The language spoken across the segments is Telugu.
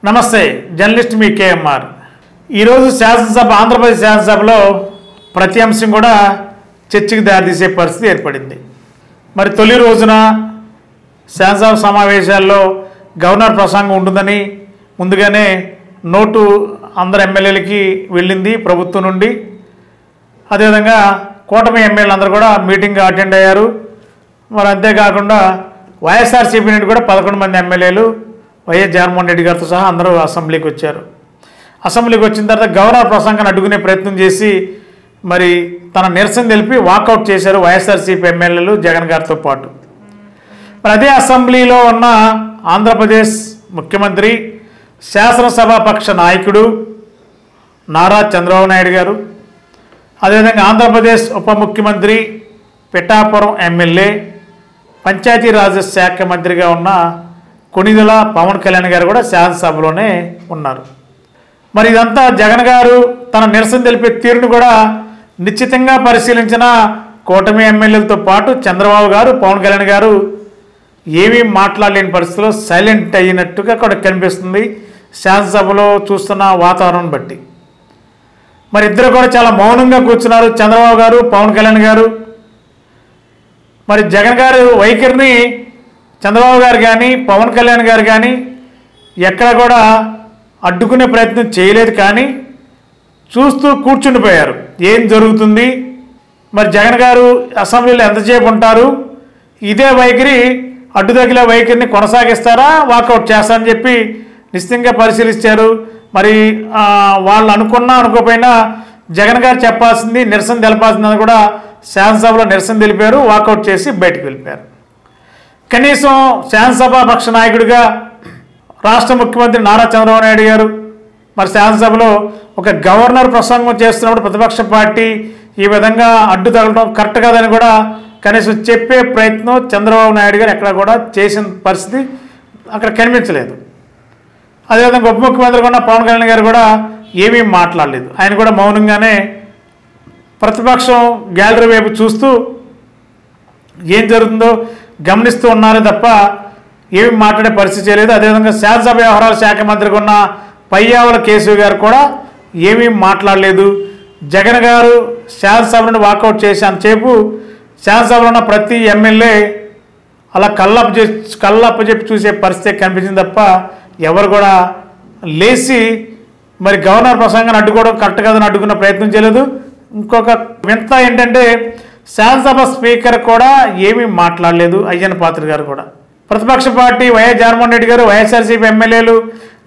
నమస్తే జర్నలిస్ట్ మీ కేఎంఆర్ ఈరోజు శాసనసభ ఆంధ్రప్రదేశ్ శాసనసభలో ప్రతి అంశం కూడా చర్చకు దారితీసే పరిస్థితి ఏర్పడింది. మరి తొలి రోజున శాసనసభ సమావేశాల్లో గవర్నర్ ప్రసంగం ఉంటుందని ముందుగానే నోటు అందరు ఎమ్మెల్యేలకి వెళ్ళింది ప్రభుత్వం నుండి. అదేవిధంగా కూటమి ఎమ్మెల్యేలు అందరూ కూడా మీటింగ్ అటెండ్ అయ్యారు. మరి అంతేకాకుండా వైఎస్ఆర్సీపీ నుండి కూడా 11 మంది ఎమ్మెల్యేలు వైఎస్ జగన్మోహన్ రెడ్డి గారితో సహా అందరూ అసెంబ్లీకి వచ్చారు. అసెంబ్లీకి వచ్చిన తర్వాత గవర్నర్ ప్రసంగాన్ని అడ్డుకునే ప్రయత్నం చేసి మరి తన నిరసన తెలిపి వాకౌట్ చేశారు వైఎస్ఆర్సీపీ ఎమ్మెల్యేలు జగన్ గారితో పాటు. మరి అదే అసెంబ్లీలో ఉన్న ఆంధ్రప్రదేశ్ ముఖ్యమంత్రి శాసనసభాపక్ష నాయకుడు నారా చంద్రబాబు నాయుడు గారు, అదేవిధంగా ఆంధ్రప్రదేశ్ ఉప ముఖ్యమంత్రి పిఠాపురం ఎమ్మెల్యే పంచాయతీరాజ్ శాఖ మంత్రిగా ఉన్న కొణిదెల పవన్ కళ్యాణ్ గారు కూడా శాసనసభలోనే ఉన్నారు. మరి ఇదంతా జగన్ గారు తన నిరసన తెలిపే తీరును కూడా నిశ్చితంగా పరిశీలించిన కూటమి ఎమ్మెల్యేలతో పాటు చంద్రబాబు గారు పవన్ కళ్యాణ్ గారు ఏమీ మాట్లాడలేని పరిస్థితిలో సైలెంట్ అయినట్టుగా కూడా కనిపిస్తుంది శాసనసభలో చూస్తున్న వాతావరణం బట్టి. మరి ఇద్దరు కూడా చాలా మౌనంగా కూర్చున్నారు చంద్రబాబు గారు పవన్ కళ్యాణ్ గారు. మరి జగన్ గారు వైఖరిని చంద్రబాబు గారు కానీ పవన్ కళ్యాణ్ గారు కానీ ఎక్కడ కూడా అడ్డుకునే ప్రయత్నం చేయలేదు, కానీ చూస్తూ కూర్చుండిపోయారు ఏం జరుగుతుంది, మరి జగన్ గారు అసెంబ్లీలో ఎంతసేపు ఉంటారు, ఇదే వైఖరి అడ్డుతగిలే వైఖరిని కొనసాగిస్తారా వాకౌట్ చేస్తారని చెప్పి నిశ్చితంగా పరిశీలించారు. మరి వాళ్ళు అనుకున్నా అనుకోకపోయినా జగన్ గారు చెప్పాల్సింది నిరసన తెలపాల్సిందని కూడా శాసనసభలో నిరసన తెలిపారు, వాకౌట్ చేసి బయటకు వెళ్ళిపోయారు. కనీసం శాసనసభాపక్ష నాయకుడిగా రాష్ట్ర ముఖ్యమంత్రి నారా చంద్రబాబు నాయుడు గారు మరి శాసనసభలో ఒక గవర్నర్ ప్రసంగం చేస్తున్నప్పుడు ప్రతిపక్ష పార్టీ ఈ విధంగా అడ్డు తగలడం కరెక్ట్ కాదని కూడా కనీసం చెప్పే ప్రయత్నం చంద్రబాబు నాయుడు గారు ఎక్కడ కూడా చేసిన పరిస్థితి అక్కడ కనిపించలేదు. అదేవిధంగా ఉప ముఖ్యమంత్రి ఉన్న పవన్ కళ్యాణ్ గారు కూడా ఏమీ మాట్లాడలేదు. ఆయన కూడా మౌనంగానే ప్రతిపక్షం గ్యాలరీ వైపు చూస్తూ ఏం జరుగుతుందో గమనిస్తూ ఉన్నారే తప్ప ఏమి మాట్లాడే పరిస్థితి చేయలేదు. అదేవిధంగా శాసనసభ వ్యవహారాల శాఖ మంత్రికి ఉన్న పయ్యావుల కేశవ్ గారు కూడా ఏమీ మాట్లాడలేదు. జగన్ గారు శాసనసభ నుండి వాకౌట్ చేసేంతసేపు శాసనసభలో ఉన్న ప్రతి ఎమ్మెల్యే అలా కళ్ళప్పచెప్పి చూసే పరిస్థితి కనిపించింది తప్ప ఎవరు కూడా లేచి మరి గవర్నర్ ప్రసంగాన్ని అడ్డుకోవడం కరెక్ట్ కాదని అడ్డుకున్న ప్రయత్నం చేయలేదు. ఇంకొక వింత ఏంటంటే శాసనసభ స్పీకర్ కూడా ఏమీ మాట్లాడలేదు. అయ్యన్న పాత్ర గారు కూడా ప్రతిపక్ష పార్టీ వైఎస్ జగన్మోహన్ రెడ్డి గారు వైఎస్ఆర్సీపీ ఎమ్మెల్యేలు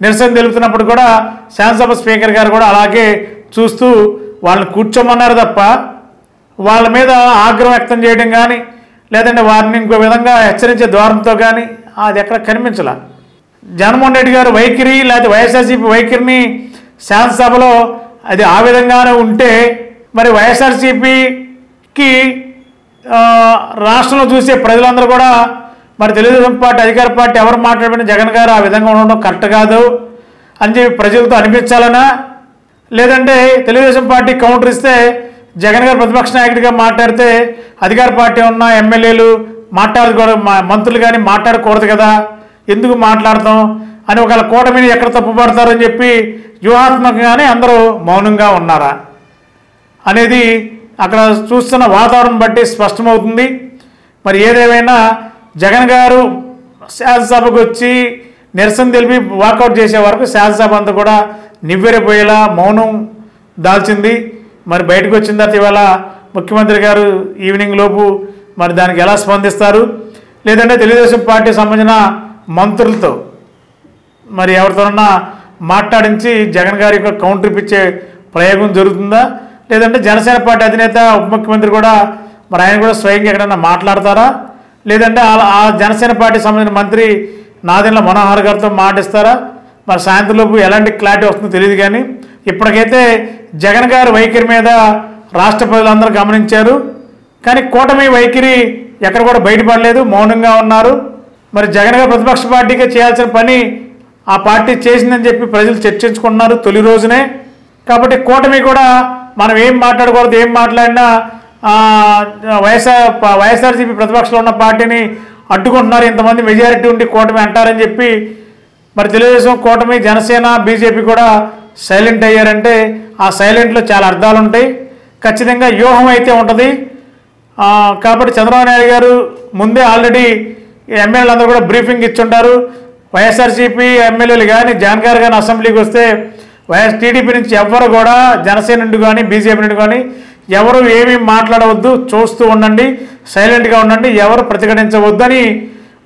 నిరసన తెలుపుతున్నప్పుడు కూడా శాసనసభ స్పీకర్ గారు కూడా అలాగే చూస్తూ వాళ్ళని కూర్చోమన్నారు తప్ప వాళ్ళ మీద ఆగ్రహం వ్యక్తం చేయడం కానీ లేదంటే వారిని ఇంకో విధంగా హెచ్చరించే ద్వారంతో కానీ అది ఎక్కడ కనిపించలే. జగన్మోహన్ రెడ్డి గారు వైఖరి లేకపోతే వైఎస్ఆర్సీపీ వైఖరిని శాసనసభలో అది ఆ విధంగానే ఉంటే మరి వైఎస్ఆర్సీపీకి రాష్ట్రంలో చూసే ప్రజలందరూ కూడా మరి తెలుగుదేశం పార్టీ అధికార పార్టీ ఎవరు మాట్లాడిన జగన్ గారు ఆ విధంగా ఉండడం కరెక్ట్ కాదు అని చెప్పి ప్రజలతో అనిపించాలనా, లేదంటే తెలుగుదేశం పార్టీ కౌంటర్ ఇస్తే జగన్ గారు ప్రతిపక్ష నాయకుడిగా మాట్లాడితే అధికార పార్టీ ఉన్న ఎమ్మెల్యేలు మాట్లాడకూడదు, మంత్రులు కానీ మాట్లాడకూడదు కదా, ఎందుకు మాట్లాడతాం అని ఒకవేళ కూటమిని ఎక్కడ తప్పుపడతారని చెప్పి వ్యూహాత్మకంగానే అందరూ మౌనంగా ఉన్నారా అనేది అక్కడ చూస్తున్న వాతావరణం బట్టి స్పష్టమవుతుంది. మరి ఏదేమైనా జగన్ గారు శాసనసభకు వచ్చి నిరసన తెలిపి వాకౌట్ చేసే వరకు శాసనసభ అంతా కూడా నివ్వెరపోయేలా మౌనం దాల్చింది. మరి బయటకు వచ్చిన తర్వాత ఇవాళ ముఖ్యమంత్రి గారు ఈవినింగ్ లోపు మరి దానికి ఎలా స్పందిస్తారు, లేదంటే తెలుగుదేశం పార్టీ సంబంధించిన మంత్రులతో మరి ఎవరితోనన్నా మాట్లాడించి జగన్ గారి యొక్క కౌంటర్ ఇప్పించే ప్రయోగం జరుగుతుందా, లేదంటే జనసేన పార్టీ అధినేత ఉప ముఖ్యమంత్రి కూడా మరి ఆయన కూడా స్వయంగా ఎక్కడన్నా మాట్లాడతారా, లేదంటే ఆ జనసేన పార్టీ సంబంధించిన మంత్రి నాదెండ్ల మనోహర్ గారితో మాటిస్తారా, మరి సాయంత్రంలోపు ఎలాంటి క్లారిటీ వస్తుందో తెలియదు. కానీ ఇప్పటికైతే జగన్ గారి వైఖరి మీద రాష్ట్ర ప్రజలందరూ గమనించారు, కానీ కూటమి వైఖరి ఎక్కడ కూడా బయటపడలేదు, మౌనంగా ఉన్నారు. మరి జగన్ గారు ప్రతిపక్ష పార్టీగా చేయాల్సిన పని ఆ పార్టీ చేసిందని చెప్పి ప్రజలు చర్చించుకుంటున్నారు తొలి రోజునే. కాబట్టి కూటమి కూడా మనం ఏం మాట్లాడకూడదు, ఏం మాట్లాడినా వైఎస్ఆర్సీపీ ప్రతిపక్షంలో ఉన్న పార్టీని అడ్డుకుంటున్నారు, ఇంతమంది మెజారిటీ ఉండి కూటమి అంటారని చెప్పి మరి తెలుగుదేశం, కూటమి, జనసేన, బీజేపీ కూడా సైలెంట్ అయ్యారంటే ఆ సైలెంట్లో చాలా అర్థాలు ఉంటాయి. ఖచ్చితంగా వ్యూహం అయితే ఉంటుంది. కాబట్టి చంద్రబాబు నాయుడు గారు ముందే ఆల్రెడీ ఎమ్మెల్యేలు అందరూ కూడా బ్రీఫింగ్ ఇచ్చుంటారు. వైఎస్ఆర్సీపీ ఎమ్మెల్యేలు కానీ జగన్ గారు కానీ అసెంబ్లీకి వస్తే టీడీపీ నుంచి ఎవరు కూడా జనసేన నుండి కానీ బీజేపీ నుండి కానీ ఎవరు ఏమీ మాట్లాడవద్దు, చూస్తూ ఉండండి, సైలెంట్గా ఉండండి, ఎవరు ప్రతిఘటించవద్దు అని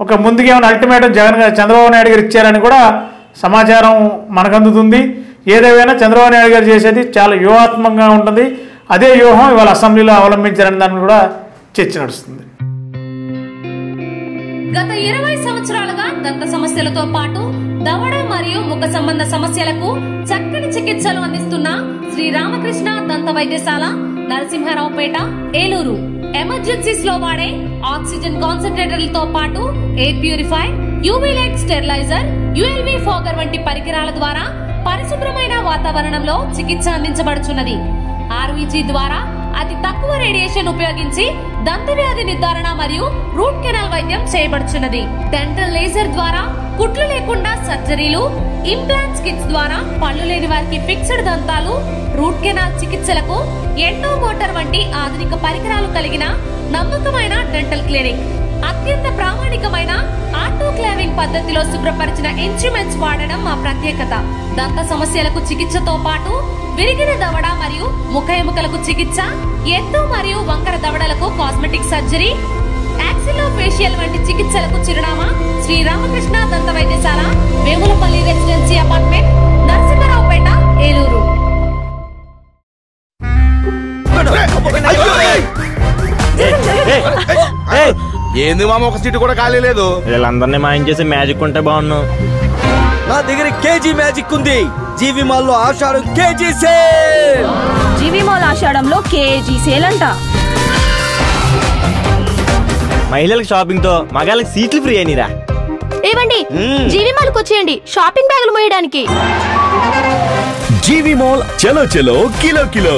ఒక ముందుగా ఏమైనా అల్టిమేటం చంద్రబాబు నాయుడు గారు ఇచ్చారని కూడా సమాచారం మనకు అందుతుంది. ఏదేమైనా చంద్రబాబు నాయుడు గారు చేసేది చాలా వ్యూహాత్మకంగా ఉంటుంది. అదే వ్యూహం ఇవాళ అసెంబ్లీలో అవలంబించారని దాన్ని కూడా చర్చ నడుస్తుంది. గత 20 సంవత్సరాలుగా దంత సమస్యలతో పాటు దవడ మరియు ముఖ సంబంధ సమస్యలకు చక్కని చికిత్సలు అందిస్తున్న శ్రీ రామకృష్ణ దంత వైద్యశాల, నరసింహారావుపేట, ఏలూరు. ఎమర్జెన్సీస్ లో వాడే ఆక్సిజన్ కాన్సంట్రేటర్లతో పాటు air purifier, UV light steriliser, ULV fogger వంటి పరికరాల ద్వారా పరిశుభ్రమైన వాతావరణంలో చికిత్స అందించబడుచున్నది. ఆర్వీజీ ద్వారా అతి తక్కువ రేడియేషన్ ఉపయోగించి దంత వ్యాధి నిర్ధారణ మరియు రూట్ కెనాల్ వైద్యం చేయబడుచున్నది. డెంటల్ లేజర్ ద్వారా కుట్లు లేకుండా సర్జరీలు, ఇంప్లాంట్స్ కిట్స్ ద్వారా పళ్ళు లేని వారికి ఫిక్స్డ్ దంతాలు, రూట్ కెనాల్ చికిత్సలకు ఎండో మోటార్ వంటి ఆధునిక పరికరాలు కలిగిన నమ్మకమైన డెంటల్ క్లినిక్. అత్యంత ప్రామాణికమైన ఆటోక్లావింగ్ పద్ధతిలో శుభ్రపరిచిన ఇన్స్ట్రుమెంట్స్ వాడడం మా ప్రత్యేకత. దంత సమస్యలకు చికిత్సతో పాటు విరిగిన దవడ మరియు ముఖ ఎముకలకు చికిత్స, ఎత్తు మరియు వంకర దవడలకు కాస్మెటిక్ సర్జరీ, యాక్సిలోఫేషియల్ వంటి చికిత్సలకు చిరునామా శ్రీ రామకృష్ణ దంత వైద్యశాల, వేములపల్లి రెసిడెన్సీ అపార్ట్మెంట్, నరసింహారావుపేట, ఏలూరు. ఏంది మామ, ఒక సీటు కూడా ఖాళీ లేదు. వీళ్ళందరినీ మాయం చేసి మ్యాజిక్ ఉంటే బాగున్నావు. నా దగ్గర కేజీ మ్యాజిక్ ఉంది. జీవి మాల్ లో ఆషాఢం కేజీ సేల్. జీవి మాల్ ఆషాఢంలో కేజీ సేల్ అంట. మహిళలకు షాపింగ్ తో మగాళ్ళకి సీట్లు ఫ్రీ అయినరా. ఏమండి, జీవి మాల్ కు వచ్చేయండి షాపింగ్ బ్యాగులు మోయడానికి. జీవి మాల్ చలో చలో కిలో కిలో.